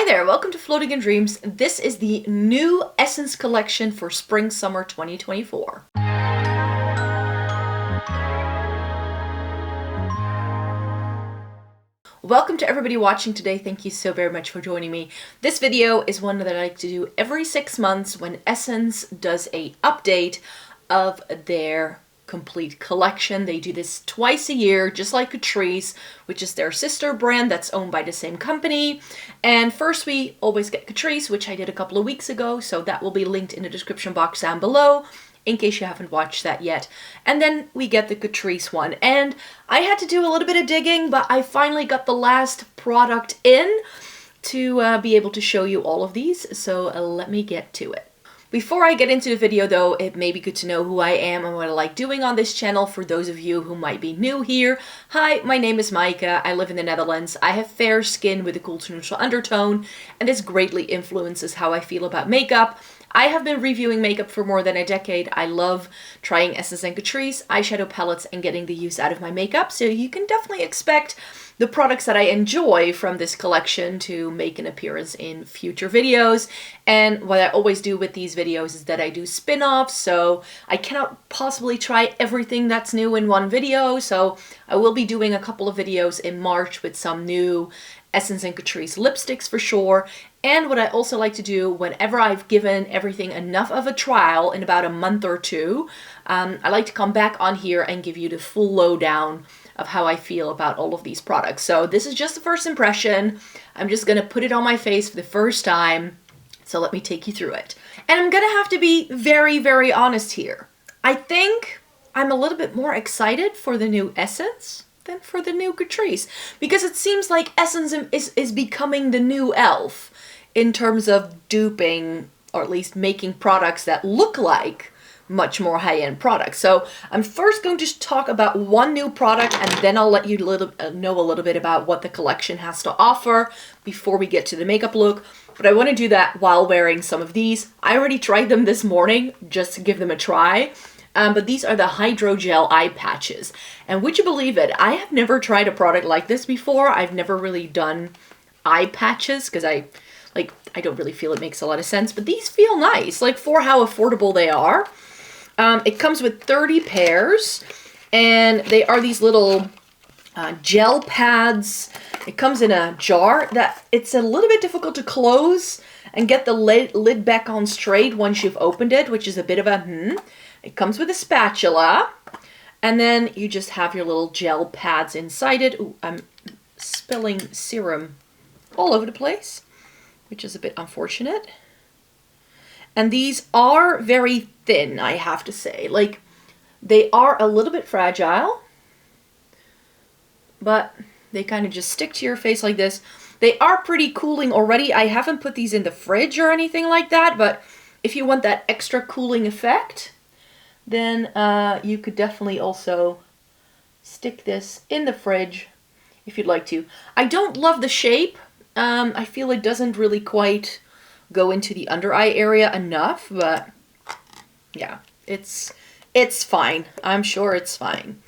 Hi there, welcome to Floating in Dreams. This is the new Essence collection for Spring/Summer 2024. Welcome to everybody watching today. Thank you so very much for joining me. This video is one that I like to do every 6 months when Essence does a update of their complete collection. They do this twice a year, just like CATRICE, which is their sister brand that's owned by the same company. And first we always get CATRICE, which I did a couple of weeks ago, so that will be linked in the description box down below in case you haven't watched that yet. And then we get the CATRICE one. And I had to do a little bit of digging, but I finally got the last product in to be able to show you all of these. So let me get to it. Before I get into the video though, it may be good to know who I am and what I like doing on this channel for those of you who might be new here. Hi, my name is Maaike. I live in the Netherlands. I have fair skin with a cool to neutral undertone, and this greatly influences how I feel about makeup. I have been reviewing makeup for more than a decade. I love trying Essence and CATRICE eyeshadow palettes and getting the use out of my makeup, so you can definitely expect the products that I enjoy from this collection to make an appearance in future videos. And what I always do with these videos is that I do spin-offs, so I cannot possibly try everything that's new in one video, so I will be doing a couple of videos in March with some new Essence and CATRICE lipsticks for sure. And what I also like to do whenever I've given everything enough of a trial in about a month or two, I like to come back on here and give you the full lowdown of how I feel about all of these products. So this is just the first impression. I'm just gonna put it on my face for the first time. So let me take you through it. And I'm gonna have to be very, very honest here. I think I'm a little bit more excited for the new Essence than for the new CATRICE, because it seems like Essence is becoming the new e.l.f. in terms of duping, or at least making products that look like much more high-end products. So I'm first going to talk about one new product, and then I'll let you know a little bit about what the collection has to offer before we get to the makeup look. But I want to do that while wearing some of these. I already tried them this morning just to give them a try. But these are the Hydrogel eye patches. And would you believe it? I have never tried a product like this before. I've never really done eye patches because I don't really feel it makes a lot of sense. But these feel nice, like for how affordable they are. It comes with 30 pairs, and they are these little gel pads. It comes in a jar that it's a little bit difficult to close and get the lid back on straight once you've opened it, which is a bit of a It comes with a spatula, and then you just have your little gel pads inside it. Ooh, I'm spilling serum all over the place, which is a bit unfortunate. And these are very thin, I have to say. Like, they are a little bit fragile, but they kind of just stick to your face like this. They are pretty cooling already. I haven't put these in the fridge or anything like that, but if you want that extra cooling effect, then you could definitely also stick this in the fridge if you'd like to. I don't love the shape. I feel it doesn't really quite go into the under eye area enough, but yeah, it's fine. I'm sure it's fine.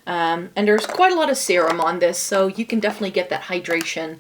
And there's quite a lot of serum on this, so you can definitely get that hydration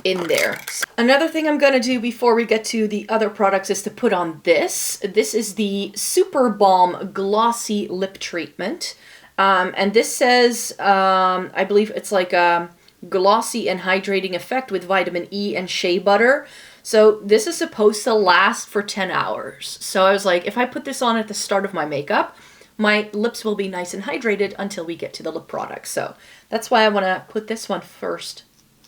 in there. Another thing I'm gonna do before we get to the other products is to put on this. This is the Super Balm Glossy Lip Treatment. And this says, I believe it's like a glossy and hydrating effect with vitamin E and shea butter. So this is supposed to last for 10 hours. So I was like, if I put this on at the start of my makeup, my lips will be nice and hydrated until we get to the lip product. So that's why I want to put this one first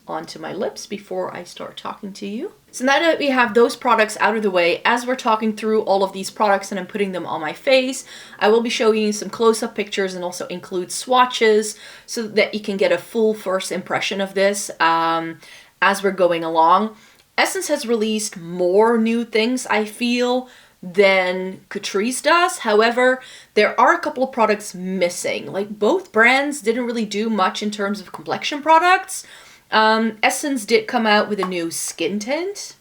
onto my lips before I start talking to you. So now that we have those products out of the way, as we're talking through all of these products and I'm putting them on my face, I will be showing you some close-up pictures and also include swatches so that you can get a full first impression of this as we're going along. Essence has released more new things, I feel, than CATRICE does. However, there are a couple of products missing. Like, both brands didn't really do much in terms of complexion products. Essence did come out with a new skin tint.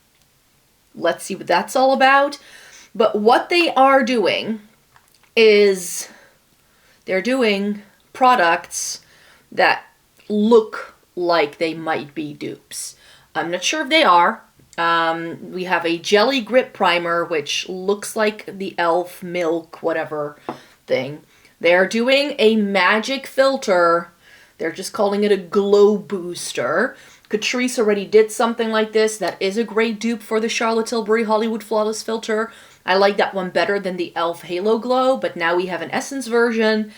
Let's see what that's all about. But what they are doing is they're doing products that look like they might be dupes. I'm not sure if they are. We have a Jelly Grip Primer, which looks like the e.l.f. milk, whatever thing. They're doing a magic filter. They're just calling it a glow booster. CATRICE already did something like this. That is a great dupe for the Charlotte Tilbury Hollywood Flawless Filter. I like that one better than the e.l.f. Halo Glow, but now we have an Essence version.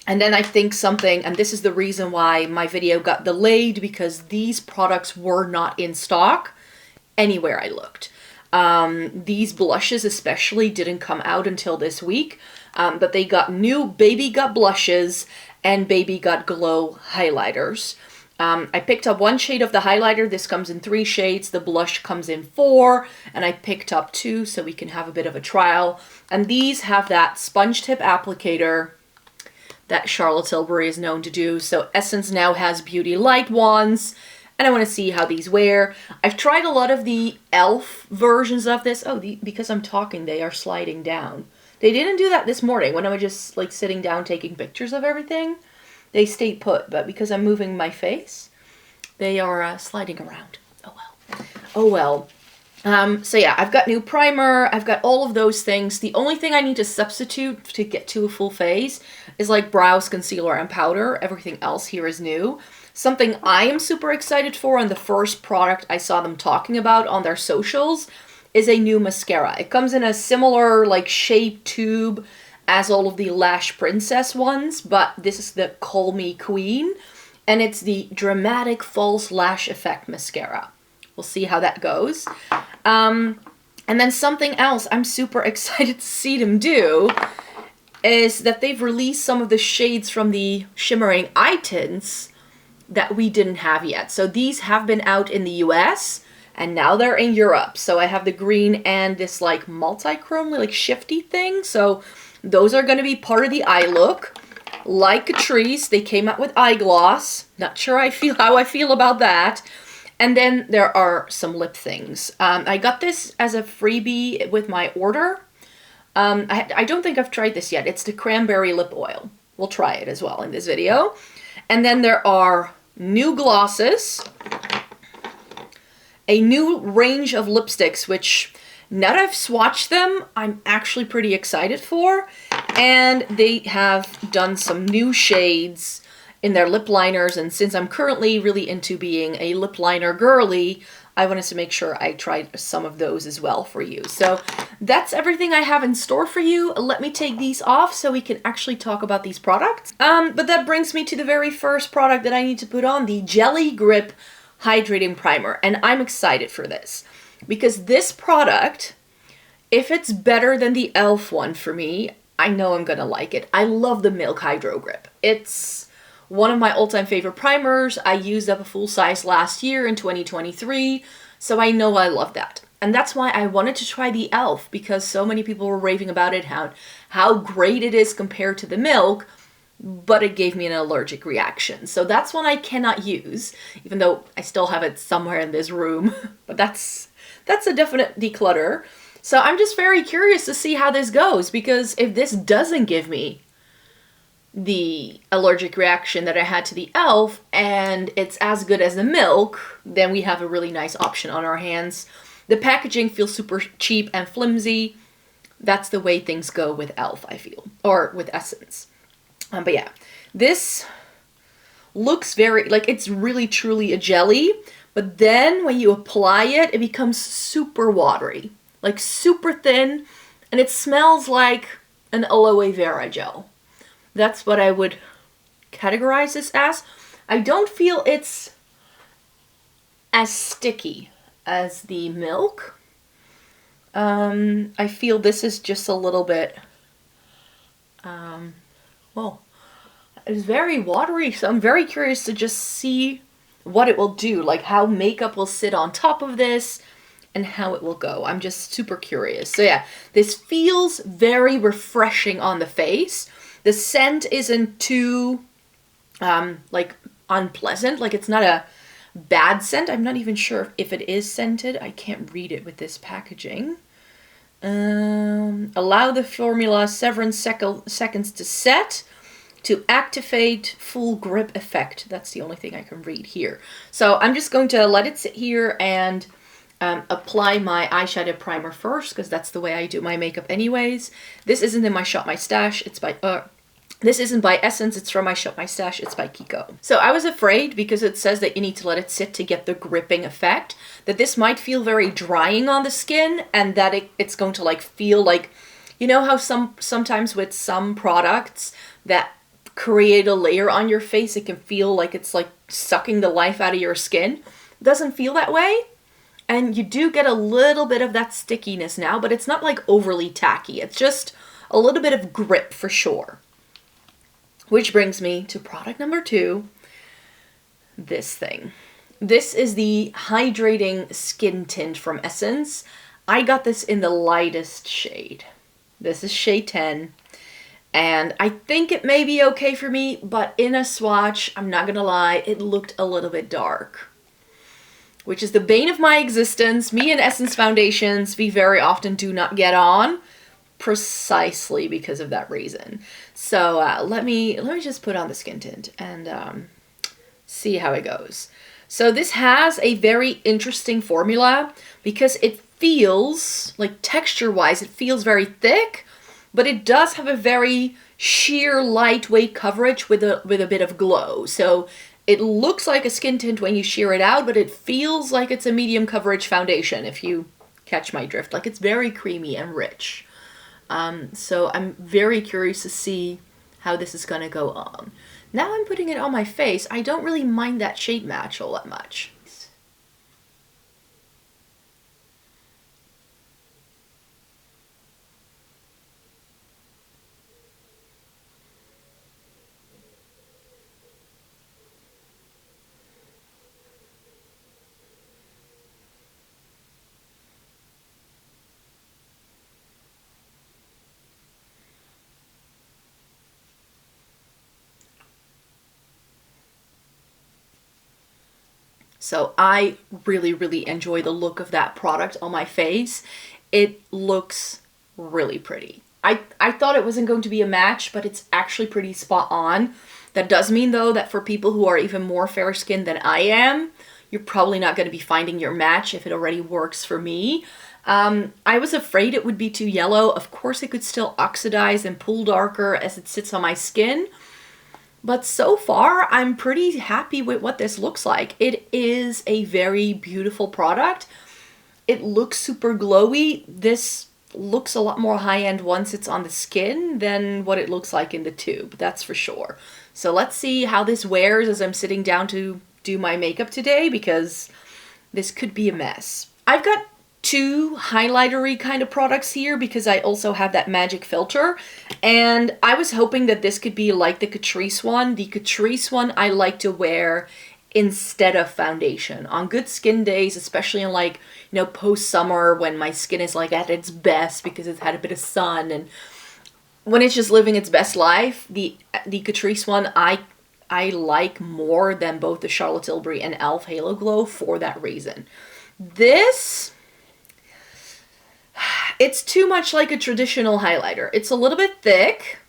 And then I think something, and this is the reason why my video got delayed, because these products were not in stock anywhere I looked. These blushes especially didn't come out until this week, but they got new Baby Got blushes and Baby Got Glow highlighters. I picked up one shade of the highlighter. This comes in 3 shades. The blush comes in 4, and I picked up 2 so we can have a bit of a trial. And these have that sponge tip applicator that Charlotte Tilbury is known to do. So Essence now has Beauty Light ones, and I want to see how these wear. I've tried a lot of the e.l.f. versions of this. Oh, because I'm talking, they are sliding down. They didn't do that this morning when I was just like sitting down taking pictures of everything. They stayed put, but because I'm moving my face, they are sliding around. Oh well. Oh well. So yeah, I've got new primer, I've got all of those things. The only thing I need to substitute to get to a full face is like brows, concealer, and powder. Everything else here is new. Something I am super excited for, and the first product I saw them talking about on their socials, is a new mascara. It comes in a similar like shaped tube as all of the Lash Princess ones, but this is the Call Me Queen, and it's the Dramatic False Lash Effect Mascara. We'll see how that goes. And then something else I'm super excited to see them do is that they've released some of the shades from the Shimmering Eye Tints that we didn't have yet. So these have been out in the US, and now they're in Europe. So I have the green and this like multi-chrome, like shifty thing. So those are going to be part of the eye look. Like CATRICE, they came out with eye gloss. Not sure how I feel about that. And then there are some lip things. I got this as a freebie with my order. I don't think I've tried this yet. It's the cranberry lip oil. We'll try it as well in this video. And then there are new glosses, a new range of lipsticks, which now that I've swatched them, I'm actually pretty excited for. And they have done some new shades in their lip liners, and since I'm currently really into being a lip liner girly, I wanted to make sure I tried some of those as well for you. So that's everything I have in store for you. Let me take these off so we can actually talk about these products. But that brings me to the very first product that I need to put on, the Jelly Grip Hydrating Primer. And I'm excited for this because this product, if it's better than the e.l.f. one for me, I know I'm gonna like it. I love the Milk Hydro Grip. It's one of my all-time favorite primers. I used up a full size last year in 2023, so I know I love that. And that's why I wanted to try the e.l.f. because so many people were raving about it, how great it is compared to the Milk, but it gave me an allergic reaction. So that's one I cannot use, even though I still have it somewhere in this room. But that's a definite declutter. So I'm just very curious to see how this goes, because if this doesn't give me the allergic reaction that I had to the e.l.f. and it's as good as the Milk, then we have a really nice option on our hands. The packaging feels super cheap and flimsy. That's the way things go with e.l.f., I feel, or with Essence. But yeah, this looks very, like, it's really truly a jelly, but then when you apply it, it becomes super watery, like super thin, and it smells like an aloe vera gel. That's what I would categorize this as. I don't feel it's as sticky as the Milk. I feel this is just a little bit, well, it's very watery, so I'm very curious to just see what it will do, like how makeup will sit on top of this and how it will go. I'm just super curious. So yeah, this feels very refreshing on the face. The scent isn't too, like, unpleasant. Like, it's not a bad scent. I'm not even sure if it is scented. I can't read it with this packaging. Allow the formula several seconds to set. to activate full grip effect. That's the only thing I can read here. So I'm just going to let it sit here and apply my eyeshadow primer first, because that's the way I do my makeup anyways. This isn't in my Shop My Stash. It's by this isn't by Essence, it's from my Shop My Stash, it's by Kiko. So I was afraid, because it says that you need to let it sit to get the gripping effect, that this might feel very drying on the skin, and that it's going to like feel like, you know how sometimes with some products that create a layer on your face, it can feel like it's like sucking the life out of your skin. It doesn't feel that way. And you do get a little bit of that stickiness now, but it's not like overly tacky. It's just a little bit of grip for sure. Which brings me to product number 2, this thing. This is the Hydrating Skin Tint from Essence. I got this in the lightest shade. This is shade 10. And I think it may be okay for me, but in a swatch, I'm not gonna lie, it looked a little bit dark. Which is the bane of my existence. Me and Essence foundations, we very often do not get on, precisely because of that reason. So let me just put on the skin tint and see how it goes. So this has a very interesting formula, because it feels like, texture-wise, it feels very thick, but it does have a very sheer, lightweight coverage with a bit of glow. So it looks like a skin tint when you sheer it out, but it feels like it's a medium coverage foundation, if you catch my drift. Like, it's very creamy and rich. So I'm very curious to see how this is gonna go on. Now I'm putting it on my face. I don't really mind that shade match all that much. So I really, really enjoy the look of that product on my face. It looks really pretty. I thought it wasn't going to be a match, but it's actually pretty spot on. That does mean, though, that for people who are even more fair-skinned than I am, you're probably not going to be finding your match if it already works for me. I was afraid it would be too yellow. Of course, it could still oxidize and pull darker as it sits on my skin. But so far, I'm pretty happy with what this looks like. It is a very beautiful product. It looks super glowy. This looks a lot more high-end once it's on the skin than what it looks like in the tube, that's for sure. So let's see how this wears as I'm sitting down to do my makeup today, because this could be a mess. I've got 2 highlighter-y kind of products here, because I also have that magic filter, and I was hoping that this could be like the CATRICE one. The CATRICE one I like to wear instead of foundation on good skin days, especially in, like, you know, post-summer when my skin is like at its best because it's had a bit of sun, and when it's just living its best life. The CATRICE one I like more than both the Charlotte Tilbury and e.l.f. Halo Glow for that reason. This, it's too much like a traditional highlighter. It's a little bit thick.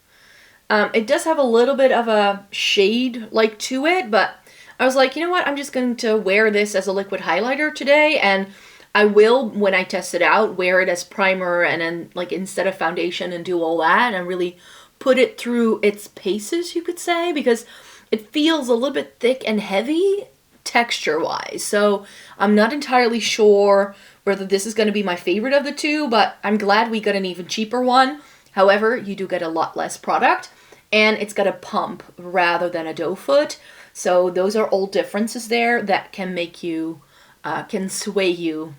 It does have a little bit of a shade like to it, but I was like, you know what? I'm just going to wear this as a liquid highlighter today, and I will, when I test it out, wear it as primer and then, like, instead of foundation, and do all that and really put it through its paces, you could say, because it feels a little bit thick and heavy texture-wise. So I'm not entirely sure whether this is going to be my favorite of the 2, but I'm glad we got an even cheaper one. However, you do get a lot less product, and it's got a pump rather than a doe foot. So those are all differences there that can make you, can sway you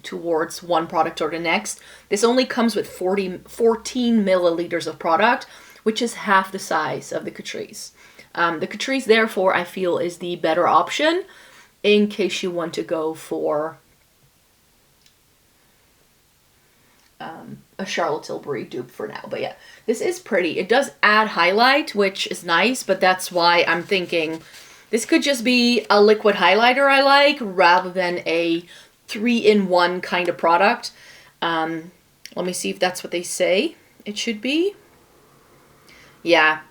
towards one product or the next. This only comes with 14 milliliters of product, which is half the size of the CATRICE. The CATRICE, therefore, I feel is the better option in case you want to go for a Charlotte Tilbury dupe for now. But yeah, this is pretty. It does add highlight, which is nice, but that's why I'm thinking this could just be a liquid highlighter I like rather than a 3-in-1 kind of product. Let me see if that's what they say it should be. Yeah,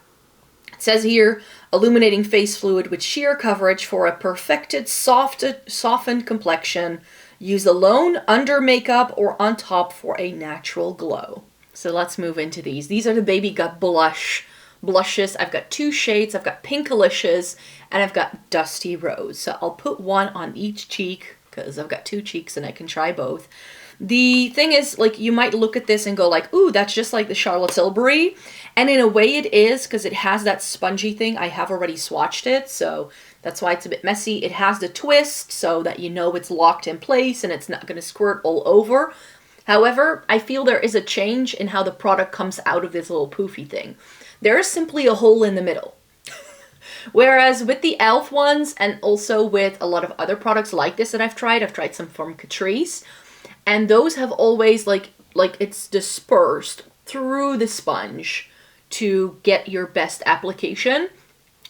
It says here, illuminating face fluid with sheer coverage for a perfected, softened complexion. Use alone, under makeup, or on top for a natural glow. So let's move into these. These are the Baby Gut blushes. I've got 2 shades. I've got Pinkalicious and I've got Dusty Rose. So I'll put one on each cheek because I've got 2 cheeks and I can try both. The thing is, like, you might look at this and go like, ooh, that's just like the Charlotte Tilbury. And in a way it is, because it has that spongy thing. I have already swatched it, so that's why it's a bit messy. It has the twist so that you know it's locked in place and it's not going to squirt all over. However, I feel there is a change in how the product comes out of this little poofy thing. There is simply a hole in the middle. Whereas with the e.l.f. ones, and also with a lot of other products like this that I've tried some from CATRICE, and those have always like it's dispersed through the sponge to get your best application.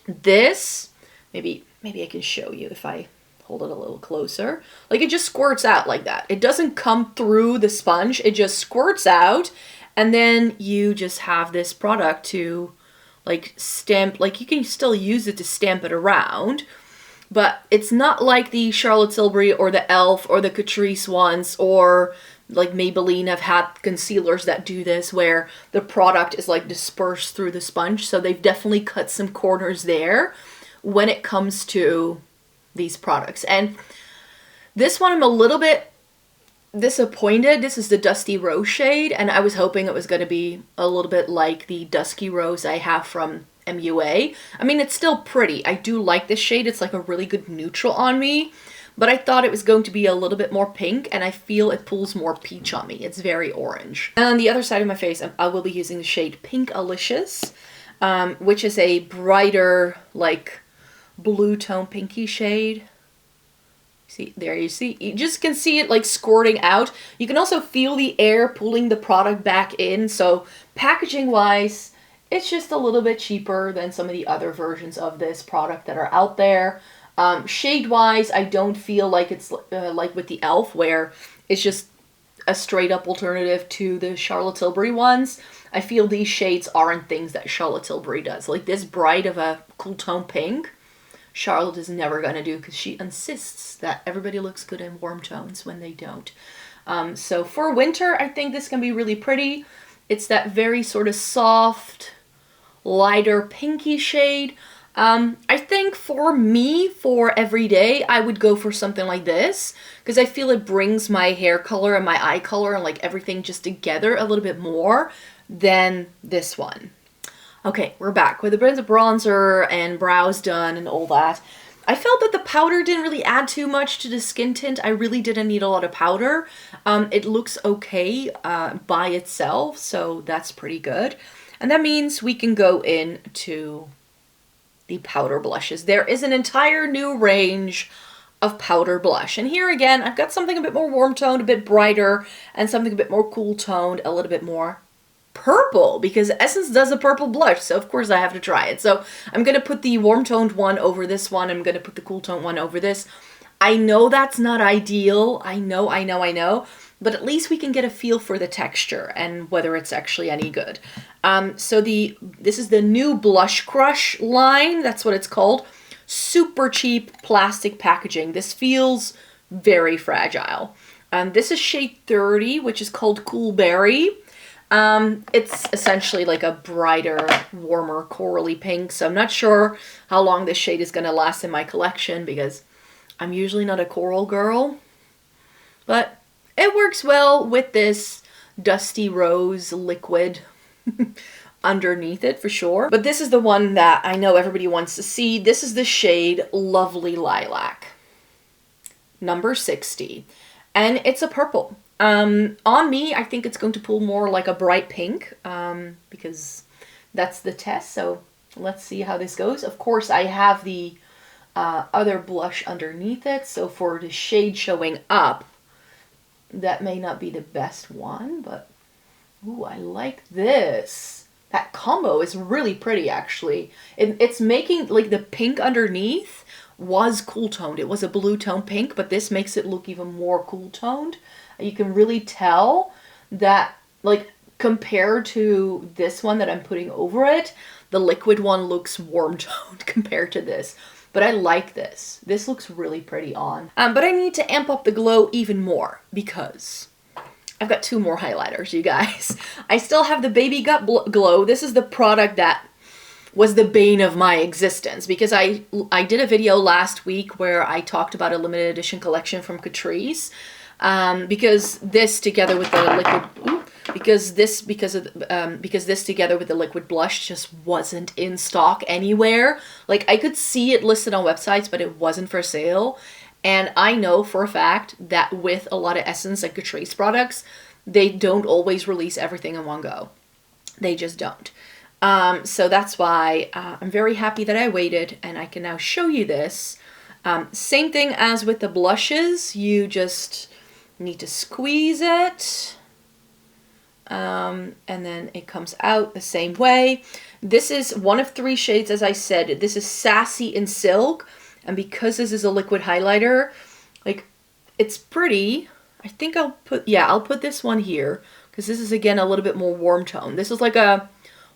This, maybe I can show you if I hold it a little closer. Like, it just squirts out like that. It doesn't come through the sponge. It just squirts out, and then you just have this product to like stamp. Like, you can still use it to stamp it around, but it's not like the Charlotte Tilbury or the e.l.f. or the CATRICE ones, or like Maybelline have had concealers that do this where the product is like dispersed through the sponge. So they've definitely cut some corners there when it comes to these products. And this one I'm a little bit disappointed. This is the Dusty Rose shade, and I was hoping it was going to be a little bit like the Dusky Rose I have from MUA. I mean, it's still pretty. I do like this shade. It's like a really good neutral on me, but I thought it was going to be a little bit more pink, and I feel it pulls more peach on me. It's very orange. And on the other side of my face, I will be using the shade Pinkalicious, which is a brighter, like, blue tone pinky shade. See, there you see. You just can see it like squirting out. You can also feel the air pulling the product back in. So packaging wise, it's just a little bit cheaper than some of the other versions of this product that are out there. Shade wise, I don't feel like it's like with the e.l.f. where it's just a straight up alternative to the Charlotte Tilbury ones. I feel these shades aren't things that Charlotte Tilbury does. Like this bright of a cool tone pink, Charlotte is never going to do, because she insists that everybody looks good in warm tones when they don't. So for winter, I think this can be really pretty. It's that very sort of soft, lighter pinky shade. I think for me, for every day, I would go for something like this, because I feel it brings my hair color and my eye color and like everything just together a little bit more than this one. Okay, we're back with a bit of bronzer and brows done and all that. I felt that the powder didn't really add too much to the skin tint. I really didn't need a lot of powder. It looks okay by itself, so that's pretty good. And that means we can go into the powder blushes. There is an entire new range of powder blush. And here again, I've got something a bit more warm toned, a bit brighter, and something a bit more cool toned, a little bit more purple, because Essence does a purple blush, so of course I have to try it. So I'm going to put the warm toned one over this one. I'm going to put the cool toned one over this. I know that's not ideal. I know, but at least we can get a feel for the texture and whether it's actually any good. So this is the new Blush Crush line. That's what it's called. Super cheap plastic packaging. This feels very fragile. This is shade 30, which is called Cool Berry. It's essentially like a brighter, warmer, corally pink. So I'm not sure how long this shade is going to last in my collection, because I'm usually not a coral girl. But it works well with this Dusty Rose liquid underneath it for sure. But this is the one that I know everybody wants to see. This is the shade Lovely Lilac, number 60. And it's a purple. On me, I think it's going to pull more like a bright pink, because that's the test. So let's see how this goes. Of course, I have the other blush underneath it. So for the shade showing up, that may not be the best one, but ooh, I like this. That combo is really pretty, actually. It's making, like, the pink underneath was cool toned. It was a blue tone pink, but this makes it look even more cool toned. You can really tell that, like, compared to this one that I'm putting over it, The liquid one looks warm toned compared to this. But I like this. This looks really pretty on. But I need to amp up the glow even more because I've got 2 more highlighters, you guys. I still have the Baby Gut Glow. This is the product that was the bane of my existence because I did a video last week where I talked about a limited edition collection from CATRICE. Because this together with the liquid, because this together with the liquid blush just wasn't in stock anywhere. Like I could see it listed on websites, but it wasn't for sale. And I know for a fact that with a lot of Essence and CATRICE products, they don't always release everything in one go. They just don't. So that's why I'm very happy that I waited and I can now show you this. Same thing as with the blushes, you just need to squeeze it, and then it comes out the same way. This is one of 3 shades, as I said. This is Sassy in Silk, and because this is a liquid highlighter, like, it's pretty. I think I'll put this one here, because this is, again, a little bit more warm tone. This is like a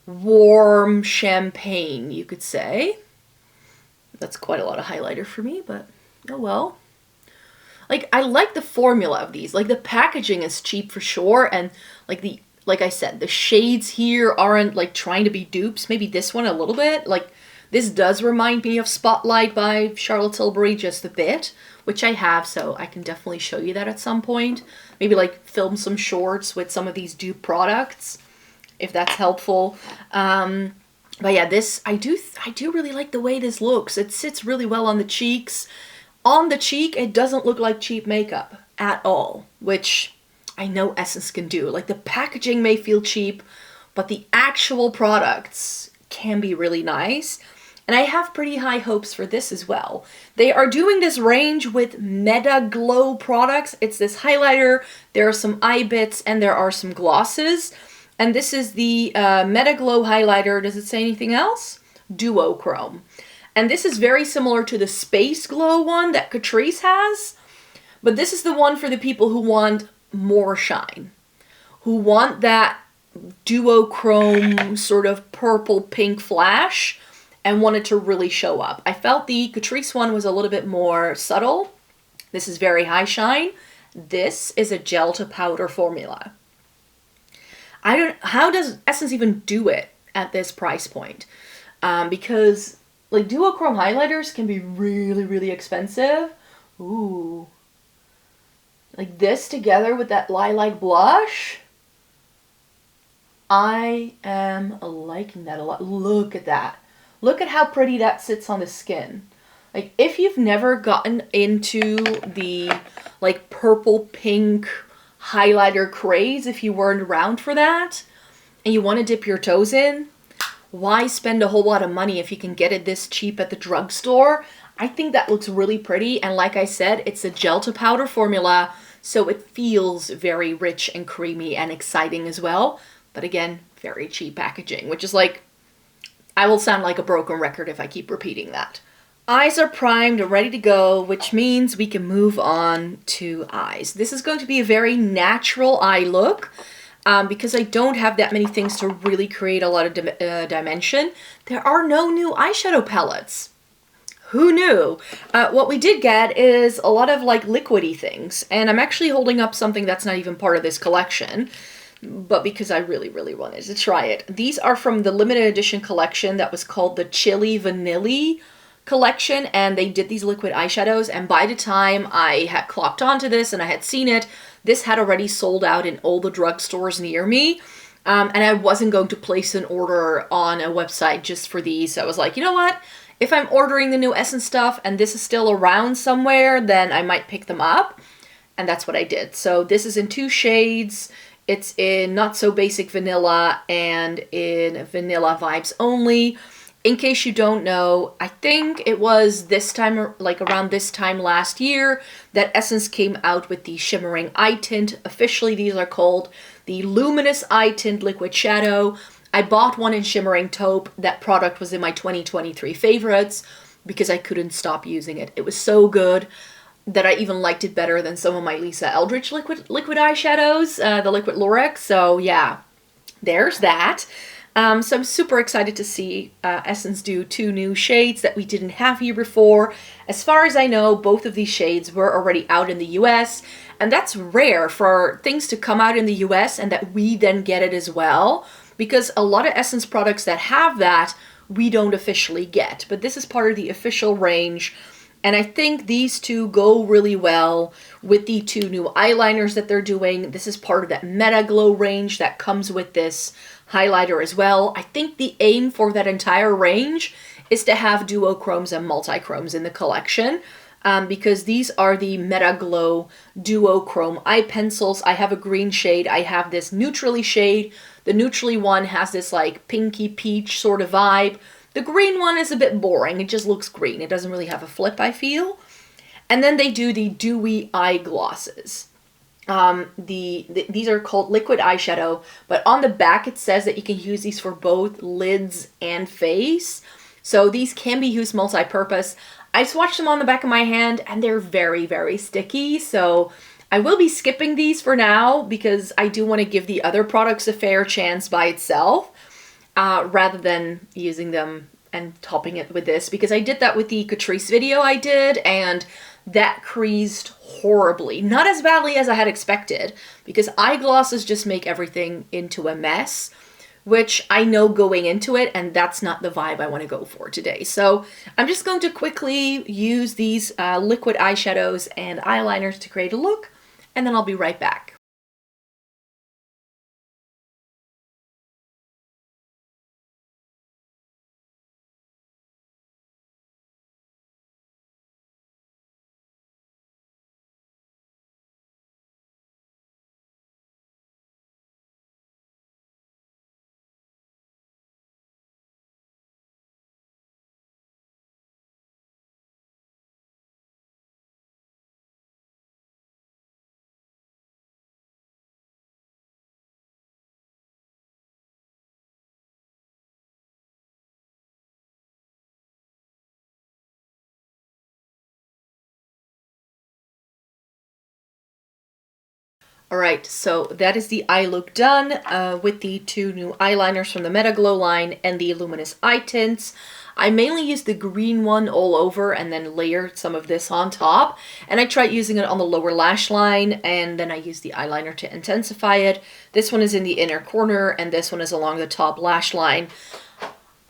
warm champagne, you could say. That's quite a lot of highlighter for me, but oh well. Like, I like the formula of these. Like, the packaging is cheap for sure, and like I said, the shades here aren't like trying to be dupes. Maybe this one a little bit. Like, this does remind me of Spotlight by Charlotte Tilbury just a bit, which I have, so I can definitely show you that at some point. Maybe like film some shorts with some of these dupe products, if that's helpful. But yeah, this, I do really like the way this looks. It sits really well on the cheeks. On the cheek, it doesn't look like cheap makeup at all, which I know Essence can do. Like, the packaging may feel cheap, but the actual products can be really nice. And I have pretty high hopes for this as well. They are doing this range with Meta Glow products. It's this highlighter, there are some eye bits, and there are some glosses. And this is the Meta Glow highlighter. Does it say anything else? Duochrome. And this is very similar to the Space Glow one that CATRICE has. But this is the one for the people who want more shine. Who want that duochrome sort of purple pink flash and want it to really show up. I felt the CATRICE one was a little bit more subtle. This is very high shine. This is a gel to powder formula. How does Essence even do it at this price point? Because like duochrome highlighters can be really, really expensive. Ooh. Like this together with that lilac blush. I am liking that a lot. Look at that. Look at how pretty that sits on the skin. Like, if you've never gotten into the like purple pink highlighter craze, if you weren't around for that and you want to dip your toes in, why spend a whole lot of money if you can get it this cheap at the drugstore? I think that looks really pretty, and like I said, it's a gel to powder formula, so it feels very rich and creamy and exciting as well. But again, very cheap packaging, which is like, I will sound like a broken record if I keep repeating that. Eyes are primed and ready to go, which means we can move on to eyes. This is going to be a very natural eye look. Because I don't have that many things to really create a lot of dimension. There are no new eyeshadow palettes. Who knew? What we did get is a lot of like liquidy things. And I'm actually holding up something that's not even part of this collection, but because I really, really wanted to try it. These are from the limited edition collection that was called the Chili Vanilla collection, and they did these liquid eyeshadows, and by the time I had clocked onto this and I had seen it, this had already sold out in all the drugstores near me, and I wasn't going to place an order on a website just for these. So I was like, you know what? If I'm ordering the new Essence stuff and this is still around somewhere, then I might pick them up, and that's what I did. So this is in 2 shades. It's in Not So Basic Vanilla and in Vanilla Vibes Only. In case you don't know, I think it was this time, like around this time last year, that Essence came out with the Shimmering Eye Tint. Officially, these are called the Luminous Eye Tint Liquid Shadow. I bought one in Shimmering Taupe. That product was in my 2023 favorites because I couldn't stop using it. It was so good that I even liked it better than some of my Lisa Eldridge liquid eyeshadows, the Liquid Lorex. So yeah, there's that. So I'm super excited to see Essence do 2 new shades that we didn't have here before. As far as I know, both of these shades were already out in the US, and that's rare for things to come out in the US and that we then get it as well, because a lot of Essence products that have that, we don't officially get. But this is part of the official range, and I think these two go really well with the 2 new eyeliners that they're doing. This is part of that Meta Glow range that comes with this highlighter as well. I think the aim for that entire range is to have duochromes and multichromes in the collection, because these are the Meta Glow duochrome eye pencils. I have a green shade. I have this neutrally shade. The neutrally one has this like pinky peach sort of vibe. The green one is a bit boring. It just looks green. It doesn't really have a flip, I feel. And then they do the dewy eye glosses. These are called liquid eyeshadow, but on the back it says that you can use these for both lids and face. So these can be used multi-purpose. I swatched them on the back of my hand and they're very, very sticky. So I will be skipping these for now because I do want to give the other products a fair chance by itself, rather than using them and topping it with this, because I did that with the CATRICE video I did, and that creased horribly. Not as badly as I had expected, because eyeglosses just make everything into a mess, which I know going into it, and that's not the vibe I want to go for today. So I'm just going to quickly use these liquid eyeshadows and eyeliners to create a look, and then I'll be right back. Alright, so that is the eye look done with the 2 new eyeliners from the Meta Glow line and the Luminous Eye Tints. I mainly used the green one all over and then layered some of this on top. And I tried using it on the lower lash line, and then I used the eyeliner to intensify it. This one is in the inner corner and this one is along the top lash line.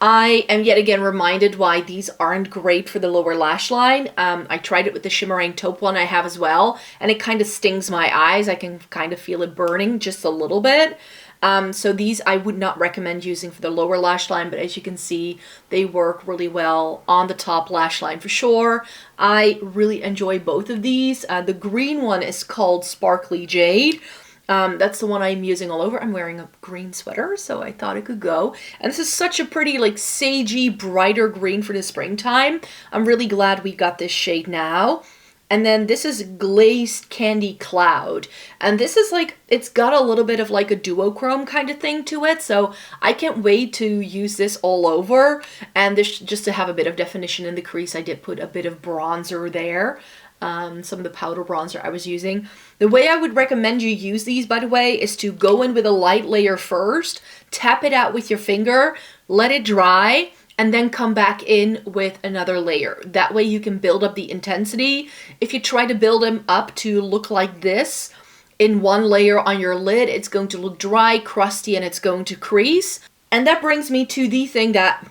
I am yet again reminded why these aren't great for the lower lash line. I tried it with the shimmering taupe one I have as well, and it kind of stings my eyes. I can kind of feel it burning just a little bit. So these I would not recommend using for the lower lash line, but as you can see, they work really well on the top lash line for sure. I really enjoy both of these. The green one is called Sparkly Jade. That's the one I'm using all over. I'm wearing a green sweater, so I thought it could go. And this is such a pretty, like, sagey, brighter green for the springtime. I'm really glad we got this shade now. And then this is Glazed Candy Cloud. And this is like, it's got a little bit of like a duochrome kind of thing to it. So I can't wait to use this all over. And this, just to have a bit of definition in the crease, I did put a bit of bronzer there. Some of the powder bronzer I was using. The way I would recommend you use these, by the way, is to go in with a light layer first, tap it out with your finger, let it dry, and then come back in with another layer. That way you can build up the intensity. If you try to build them up to look like this in one layer on your lid, it's going to look dry, crusty, and it's going to crease. And that brings me to the thing that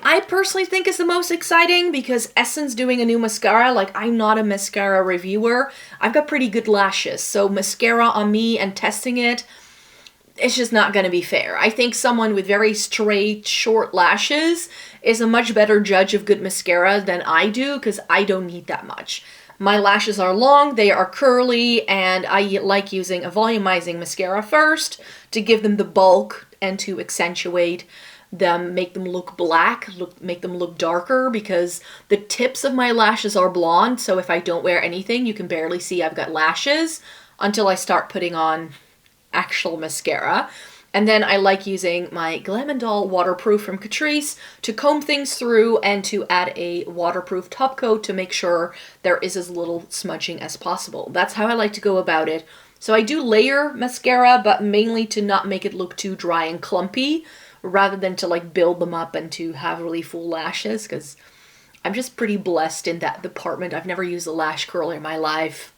I personally think is the most exciting, because Essence doing a new mascara, like, I'm not a mascara reviewer. I've got pretty good lashes, so mascara on me and testing it, it's just not going to be fair. I think someone with very straight, short lashes is a much better judge of good mascara than I do, because I don't need that much. My lashes are long, they are curly, and I like using a volumizing mascara first to give them the bulk and to accentuate them, make them look black, make them look darker, because the tips of my lashes are blonde, so if I don't wear anything, you can barely see I've got lashes until I start putting on actual mascara. And then I like using my Glam & Doll Waterproof from CATRICE to comb things through and to add a waterproof top coat to make sure there is as little smudging as possible. That's how I like to go about it. So I do layer mascara, but mainly to not make it look too dry and clumpy, rather than to like build them up and to have really full lashes, because I'm just pretty blessed in that department. I've never used a lash curler in my life.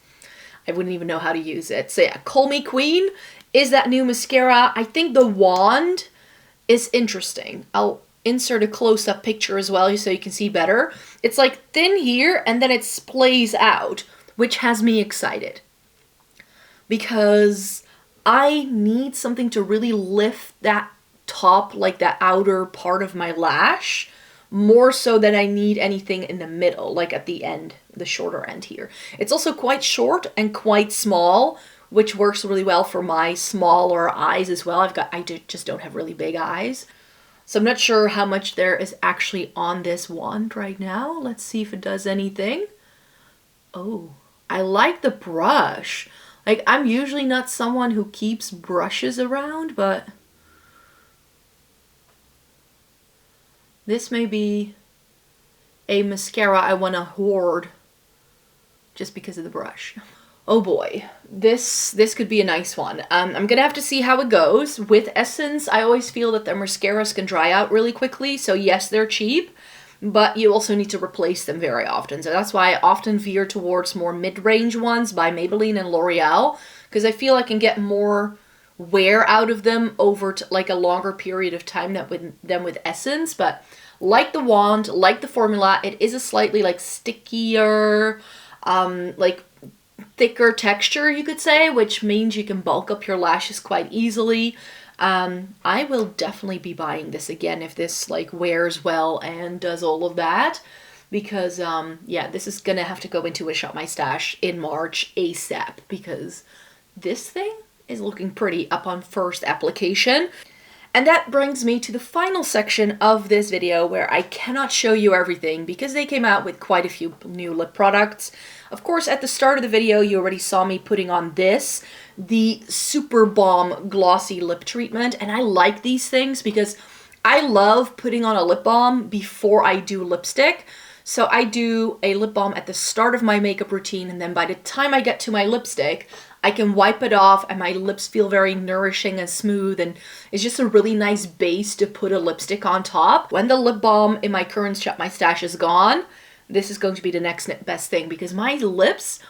I wouldn't even know how to use it. So yeah, Call Me Queen is that new mascara. I think the wand is interesting. I'll insert a close-up picture as well so you can see better. It's like thin here and then it splays out, which has me excited. Because I need something to really lift that top, like that outer part of my lash, more so than I need anything in the middle, like at the end, the shorter end here. It's also quite short and quite small, which works really well for my smaller eyes as well. Just don't have really big eyes. So I'm not sure how much there is actually on this wand right now. Let's see if it does anything. Oh, I like the brush. Like, I'm usually not someone who keeps brushes around, but this may be a mascara I want to hoard just because of the brush. Oh boy, this could be a nice one. I'm gonna have to see how it goes. With Essence, I always feel that their mascaras can dry out really quickly, so yes, they're cheap, but you also need to replace them very often. So that's why I often veer towards more mid-range ones by Maybelline and L'Oreal, because I feel I can get more wear out of them over like a longer period of time than with Essence. But like the wand, like the formula, it is a slightly like stickier, like thicker texture, you could say, which means you can bulk up your lashes quite easily. I will definitely be buying this again if this like wears well and does all of that, because yeah, this is gonna have to go into a Shop My Stash in March ASAP, because this thing is looking pretty up on first application. And that brings me to the final section of this video, where I cannot show you everything because they came out with quite a few new lip products. Of course, at the start of the video, you already saw me putting on this, the Super Balm Glossy Lip Treatment. And I like these things because I love putting on a lip balm before I do lipstick. So I do a lip balm at the start of my makeup routine, and then by the time I get to my lipstick, I can wipe it off and my lips feel very nourishing and smooth, and it's just a really nice base to put a lipstick on top. When the lip balm in my current Shop My Stash is gone, this is going to be the next best thing, because my lips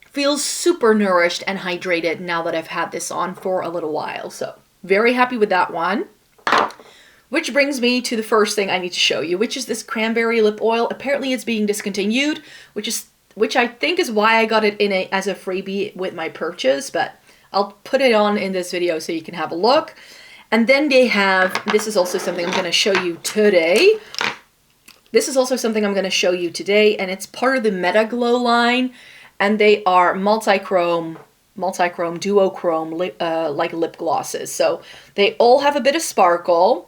feel super nourished and hydrated now that I've had this on for a little while. So very happy with that one. Which brings me to the first thing I need to show you, which is this cranberry lip oil. Apparently it's being discontinued, which I think is why I got it in as a freebie with my purchase, but I'll put it on in this video so you can have a look. And then they have, this is also something I'm going to show you today. This is also something I'm going to show you today, and it's part of the Meta Glow line, and they are multi-chrome, duochrome, like lip glosses. So they all have a bit of sparkle.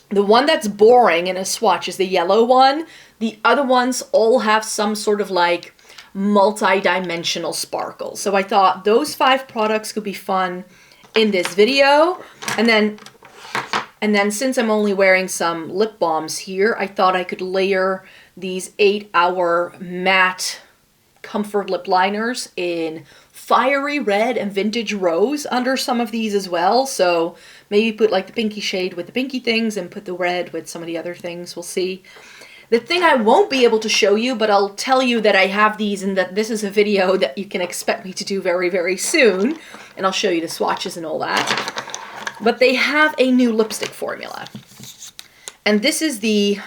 The one that's boring in a swatch is the yellow one. The other ones all have some sort of like multi-dimensional sparkle. So I thought those 5 products could be fun in this video. And then since I'm only wearing some lip balms here, I thought I could layer these 8-hour matte comfort lip liners in fiery red and vintage rose under some of these as well. So maybe put like the pinky shade with the pinky things and put the red with some of the other things. We'll see. The thing I won't be able to show you, but I'll tell you that I have these and that this is a video that you can expect me to do very, very soon. And I'll show you the swatches and all that. But they have a new lipstick formula. And this is the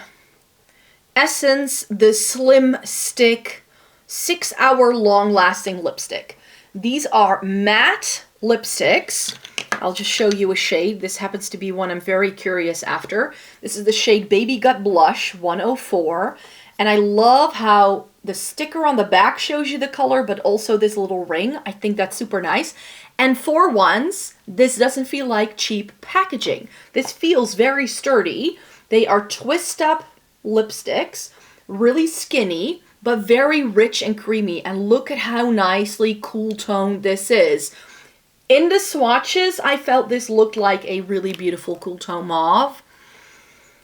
Essence, the Slim Stick 6-hour long-lasting lipstick. These are matte lipsticks. I'll just show you a shade. This happens to be one I'm very curious after. This is the shade Baby Gut Blush 104. And I love how the sticker on the back shows you the color, but also this little ring. I think that's super nice. And for once, this doesn't feel like cheap packaging. This feels very sturdy. They are twist-up lipsticks, really skinny, but very rich and creamy. And look at how nicely cool toned this is. In the swatches, I felt this looked like a really beautiful cool tone mauve.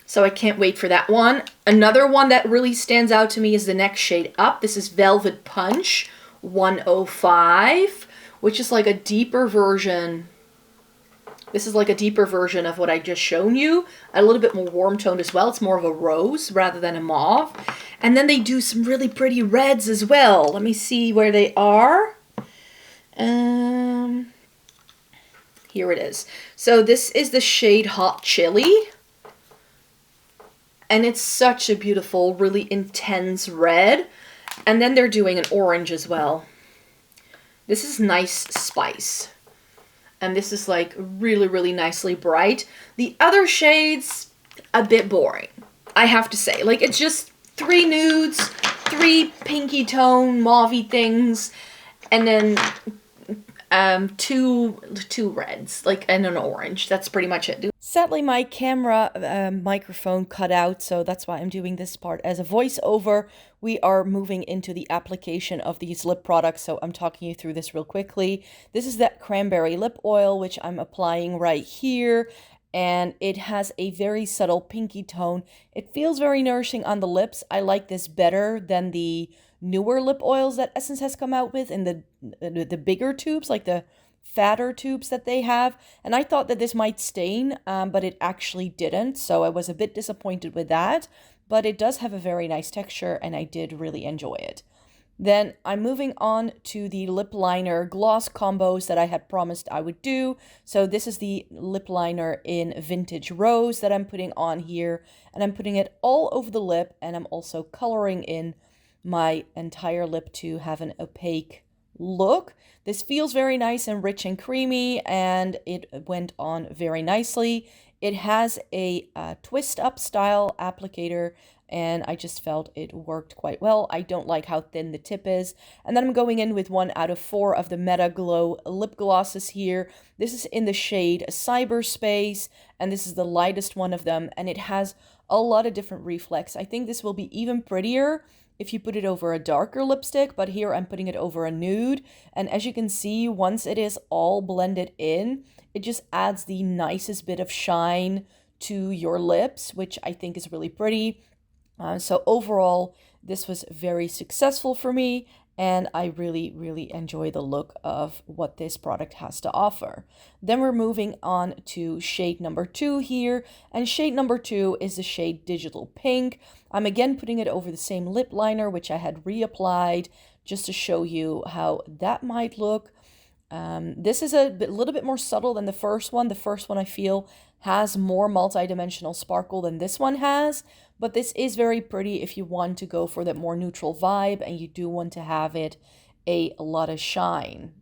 So I can't wait for that one. Another one that really stands out to me is the next shade up. This is Velvet Punch 105, which is like a deeper version. This is like a deeper version of what I just shown you. A little bit more warm toned as well. It's more of a rose rather than a mauve. And then they do some really pretty reds as well. Let me see where they are. Here it is. So this is the shade Hot Chili. And it's such a beautiful, really intense red. And then they're doing an orange as well. This is Nice Spice. And this is like really, really nicely bright. The other shades, a bit boring, I have to say. Like, it's just 3 nudes, 3 pinky tone mauvey things, and then two reds, like, and an orange. That's pretty much it. Sadly, my camera microphone cut out, so that's why I'm doing this part as a voiceover. We are moving into the application of these lip products, so I'm talking you through this real quickly. This is that cranberry lip oil, which I'm applying right here, and it has a very subtle pinky tone. It feels very nourishing on the lips. I like this better than the newer lip oils that Essence has come out with in the bigger tubes, like the fatter tubes that they have. And I thought that this might stain, but it actually didn't. So I was a bit disappointed with that, but it does have a very nice texture and I did really enjoy it. Then I'm moving on to the lip liner gloss combos that I had promised I would do. So this is the lip liner in Vintage Rose that I'm putting on here, and I'm putting it all over the lip, and I'm also coloring in my entire lip to have an opaque look. This feels very nice and rich and creamy, and it went on very nicely. It has a twist up style applicator, and I just felt it worked quite well. I don't like how thin the tip is. And then I'm going in with 1 out of 4 of the Meta Glow lip glosses here. This is in the shade Cyberspace, and this is the lightest one of them, and it has a lot of different reflex. I think this will be even prettier if you put it over a darker lipstick, but here I'm putting it over a nude. And as you can see, once it is all blended in, it just adds the nicest bit of shine to your lips, which I think is really pretty. So overall, this was very successful for me, and I really, really enjoy the look of what this product has to offer. Then we're moving on to shade number 2 here, and shade number 2 is the shade Digital Pink. I'm again putting it over the same lip liner, which I had reapplied, just to show you how that might look. This is a little bit more subtle than the first one. The first one I feel has more multi-dimensional sparkle than this one has, but this is very pretty if you want to go for that more neutral vibe and you do want to have it a lot of shine.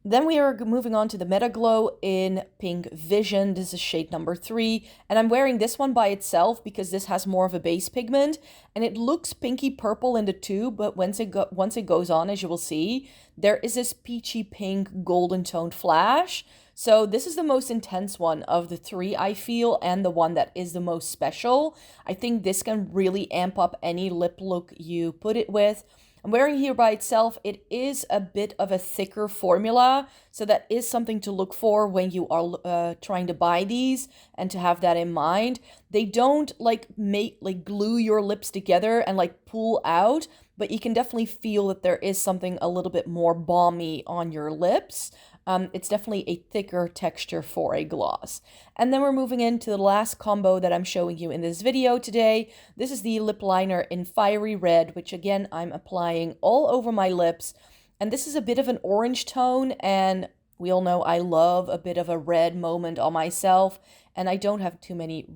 Then we are moving on to the Meta Glow in Pink Vision. This is shade number 3, and I'm wearing this one by itself because this has more of a base pigment, and it looks pinky purple in the tube, but once it goes on, as you will see, there is this peachy pink golden toned flash. So this is the most intense one of the 3, I feel, and the one that is the most special. I think this can really amp up any lip look you put it with. I'm wearing here by itself. It is a bit of a thicker formula, so that is something to look for when you are trying to buy these, and to have that in mind. They don't glue your lips together and like pull out, but you can definitely feel that there is something a little bit more balmy on your lips. It's definitely a thicker texture for a gloss. And then we're moving into the last combo that I'm showing you in this video today. This is the lip liner in Fiery Red, which again, I'm applying all over my lips. And this is a bit of an orange tone, and we all know I love a bit of a red moment on myself, and I don't have too many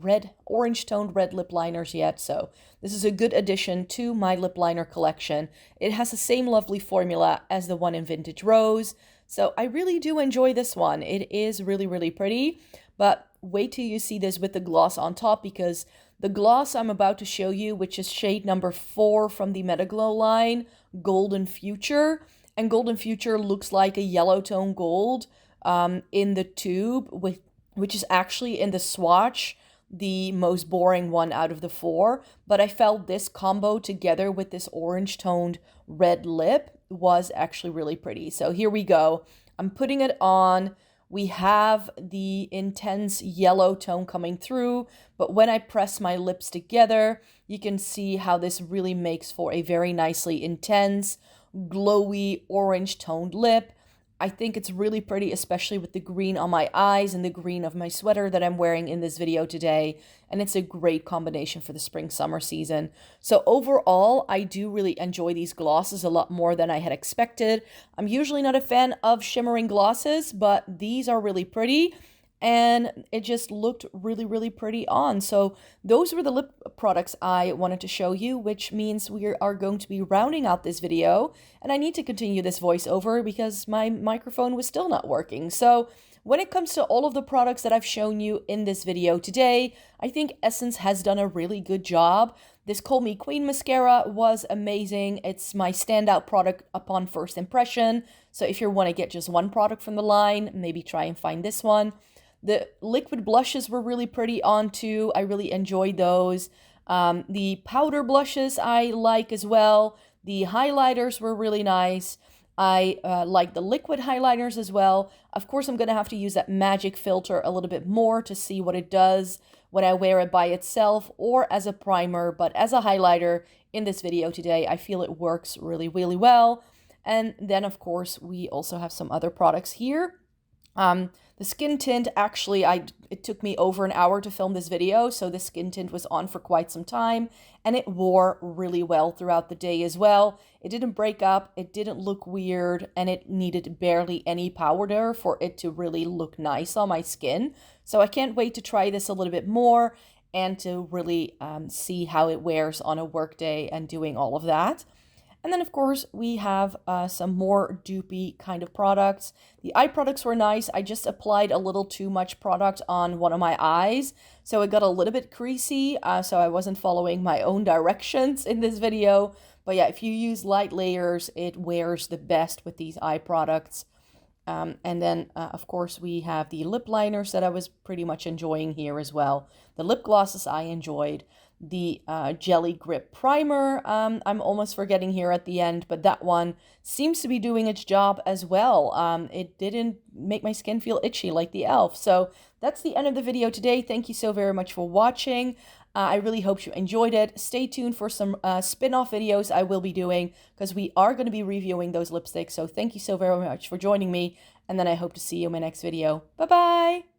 orange toned red lip liners yet, so this is a good addition to my lip liner collection. It has the same lovely formula as the one in Vintage Rose, so I really do enjoy this one. It is really, really pretty, but wait till you see this with the gloss on top, because the gloss I'm about to show you, which is shade number 4 from the Meta Glow line, Golden Future, and Golden Future looks like a yellow tone gold in the tube, which is actually in the swatch the most boring one out of the 4. But I felt this combo together with this orange toned red lip was actually really pretty. So here we go. I'm putting it on. We have the intense yellow tone coming through, but when I press my lips together, you can see how this really makes for a very nicely intense glowy orange toned lip. I think it's really pretty, especially with the green on my eyes and the green of my sweater that I'm wearing in this video today. And it's a great combination for the spring-summer season. So overall, I do really enjoy these glosses a lot more than I had expected. I'm usually not a fan of shimmering glosses, but these are really pretty. And it just looked really, really pretty on. So those were the lip products I wanted to show you, which means we are going to be rounding out this video. And I need to continue this voiceover because my microphone was still not working. So when it comes to all of the products that I've shown you in this video today, I think Essence has done a really good job. This Call Me Queen mascara was amazing. It's my standout product upon first impression. So if you want to get just one product from the line, maybe try and find this one. The liquid blushes were really pretty on too. I really enjoyed those. The powder blushes I like as well. The highlighters were really nice. I like the liquid highlighters as well. Of course, I'm going to have to use that magic filter a little bit more to see what it does when I wear it by itself or as a primer. But as a highlighter in this video today, I feel it works really, really well. And then, of course, we also have some other products here. The skin tint, actually, it took me over an hour to film this video, so the skin tint was on for quite some time, and it wore really well throughout the day as well. It didn't break up, it didn't look weird, and it needed barely any powder for it to really look nice on my skin. So I can't wait to try this a little bit more and to really see how it wears on a work day and doing all of that. And then, of course, we have some more dupey kind of products. The eye products were nice. I just applied a little too much product on one of my eyes, so it got a little bit creasy, so I wasn't following my own directions in this video. But yeah, if you use light layers, it wears the best with these eye products. And then, of course, we have the lip liners that I was pretty much enjoying here as well. The lip glosses I enjoyed. The Jelly Grip Primer, I'm almost forgetting here at the end, but that one seems to be doing its job as well. It didn't make my skin feel itchy like the e.l.f. So that's the end of the video today. Thank you so very much for watching. I really hope you enjoyed it. Stay tuned for some spin-off videos I will be doing because we are going to be reviewing those lipsticks. So thank you so very much for joining me. And then I hope to see you in my next video. Bye-bye!